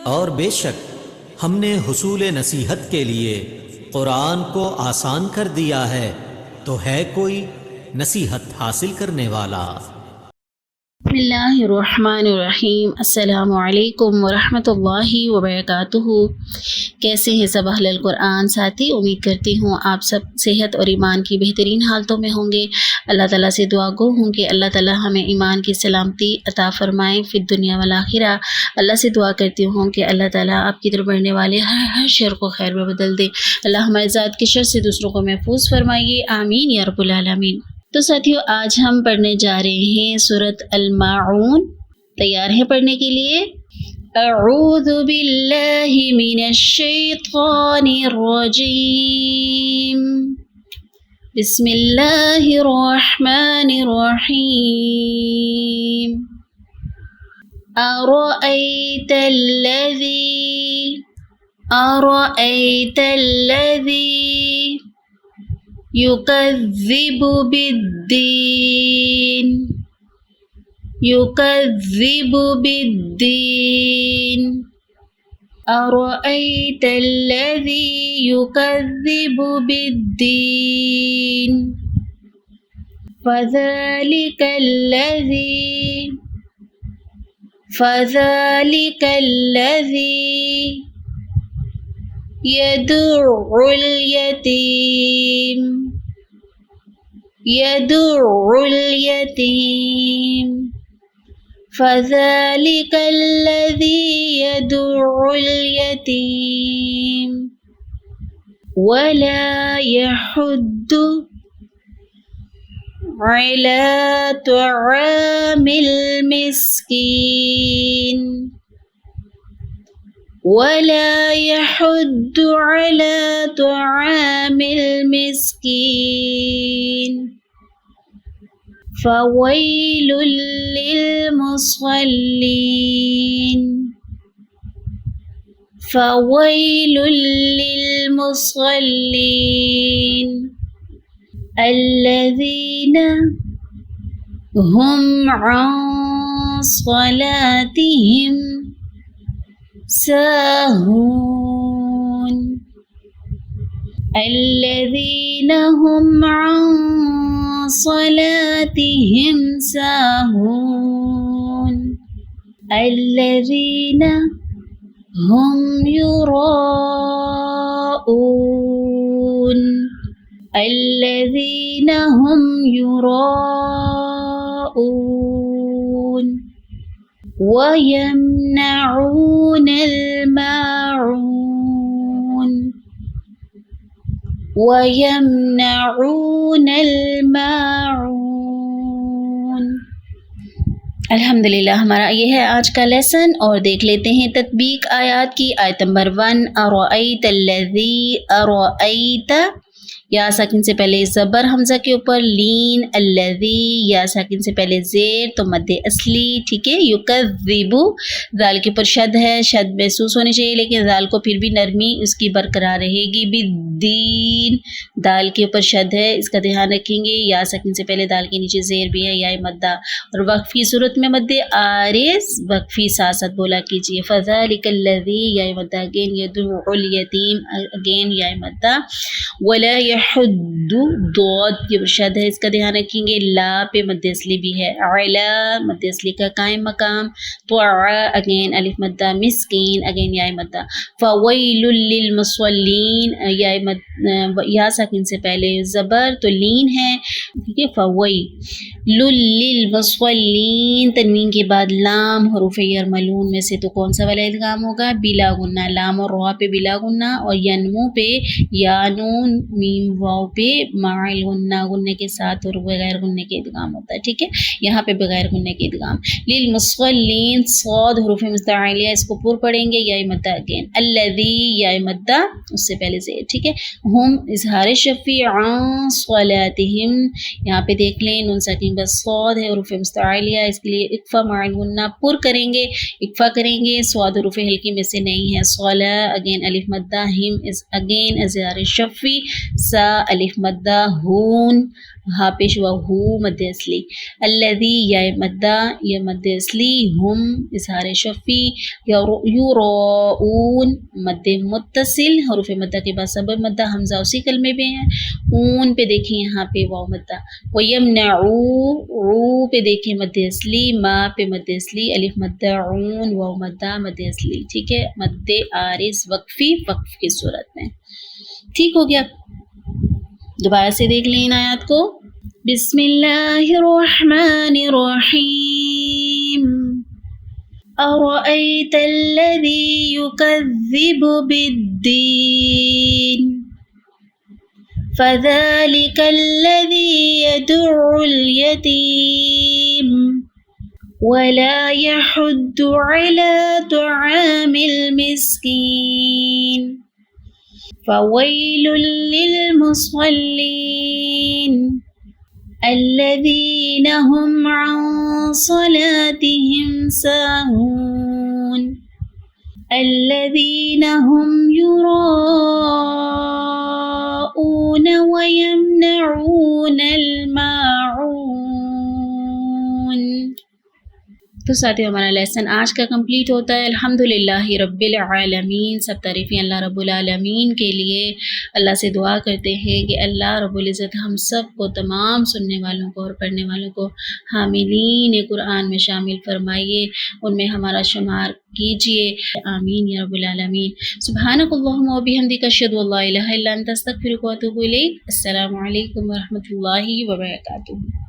اور بے شک ہم نے حصول نصیحت کے لیے قرآن کو آسان کر دیا ہے، تو ہے کوئی نصیحت حاصل کرنے والا؟ بسم اللہ الرحمن الرحیم۔ السلام علیکم ورحمۃ اللہ وبرکاتہ۔ کیسے ہیں سب اہل القرآن ساتھی؟ امید کرتی ہوں آپ سب صحت اور ایمان کی بہترین حالتوں میں ہوں گے۔ اللہ تعالیٰ سے دعا گو ہوں کہ اللہ تعالیٰ ہمیں ایمان کی سلامتی عطا فرمائیں فی الدنیا والآخرہ۔ اللہ سے دعا کرتی ہوں کہ اللہ تعالیٰ آپ کی طرف بڑھنے والے ہر شر کو خیر میں بدل دے۔ اللہ ہمارے ذات کے شر سے دوسروں کو محفوظ فرمائیے، آمین یا رب العالمین۔ تو ساتھیو، آج ہم پڑھنے جا رہے ہیں سورۃ الماعون۔ تیار ہیں پڑھنے کے لیے؟ اعوذ باللہ من الشیطان الرجیم، بسم اللہ الرحمن الرحیم۔ ارأیت الذی یکذب بالدین أرأيت الذي يكذب بالدين فذلك الذي يدع اليتيم فذلك الذي يدع اليتيم ولا يحض على طعام المسكين فويل للمصلين الذين هم عن صلاتهم ساهون الذين هم عن صلاتهم ساهون الذين هم يراءون ويمنعون الماعون۔ الحمدللہ، ہمارا یہ ہے آج کا لیسن، اور دیکھ لیتے ہیں تطبیق آیات کی۔ آیت نمبر 1، ارأیت الذی، ارأیت یا ساکن سے پہلے زبر حمزہ کے اوپر لین، الذی یا ساکن سے پہلے زیر تو مد اصلی، ٹھیک ہے۔ یکذب، ذال کے اوپر شد ہے، شد محسوس ہونی چاہیے لیکن ذال کو پھر بھی نرمی اس کی برقرار رہے گی۔ بالدین، دال کے اوپر شد ہے، اس کا دھیان رکھیں گے۔ یا ساکن سے پہلے دال کے نیچے زیر بھی ہے، یا مدہ، اور وقفی صورت میں مد عارض وقفی ساتھ ساتھ بولا کیجیے۔ فذلک الذی، یا مدہ اگین، یدعو الیتیم اگین یا مدہ۔ ولا یحض، ضاد یہ شد ہے، اس کا دھیان رکھیں گے۔ لا پہ مد اصلی بھی ہے، علا مد اصلی کا قائم مقام، طع اگین الف مدہ، مسکین اگین یا مدہ۔ فویل للمصلین، یا ساکن سے پہلے زبر تو لین ہے، ٹھیک ہے۔ فویل للمصلین، تنوین کے بعد لام، حروف یرملون میں سے تو کون سا والا ادغام ہوگا؟ بلا غنہ، لام اور را پہ بلا غنہ، اور ینمو پہ یا نون میم واو پہ مع غنہ، غنہ کے ساتھ اور بغیر غنہ کے ادغام ہوتا ہے، ٹھیک ہے۔ یہاں پہ بغیر غنہ کے ادغام۔ للمصلین، صاد حروف مستعلیہ، اس کو پر پڑھیں گے، یا مدہ اگین۔ الذی، یا مدہ اس سے پہلے سے، ٹھیک ہے۔ ہم اظہار شفیع، عن صلاتہم، یہاں پہ دیکھ لیں نون ساکن بس صاد ہے، حروف مستعلیہ، اس کے لیے اکفا مع غنہ پر کریں گے، اکفا کریں گے۔ صاد حروف ہلکی میں سے نہیں ہے۔ صلا اگین الف مدہ، ہم از اگین اظہار شفیع، سا الف مدہ، ہون ہا پیش ہوا ہو مد اصلی، الذی یا مدہ یا مد اصلی، ہم اظہار شفی، یراؤون مد متصل، حروف مدہ کے بعد سبب مدہ، حمزہ اسی کلمے میں ہے، اون پہ دیکھیں یہاں پہ واو مدہ، ویمنعو رو پہ دیکھیں مد اصلی، ما پہ مد اصلی، الف مدہ، عون واو مدہ مد اصلی، ٹھیک ہے، مد عارض وقفی وقف کی صورت میں، ٹھیک ہو گیا۔ دوبارہ سے دیکھ لیں ان آیات کو۔ بسم اللہ الرحمن الرحیم، ارأیت الذی یکذب بالدین، فذلک الذی یدع الیتیم ولا يحض على طعام المسكين فويل للمصلين الذين هم عن صلاتهم ساهون الذين هم يراءون ويمنعون الماعون۔ تو ساتھیو ہمارا لیسن آج کا کمپلیٹ ہوتا ہے۔ الحمدللہ رب العالمین، سب تعریفیں اللہ رب العالمین کے لیے۔ اللہ سے دعا کرتے ہیں کہ اللہ رب العزت ہم سب کو، تمام سننے والوں کو اور پڑھنے والوں کو حاملین قرآن میں شامل فرمائیے، ان میں ہمارا شمار کیجیے، آمین یا رب العالمین۔ سبحانک اللہم و بحمدک، اشہد ان لا الہ الا انت، استغفرک و اتوب الیک۔ السلام علیکم ورحمۃ اللہ وبرکاتہ۔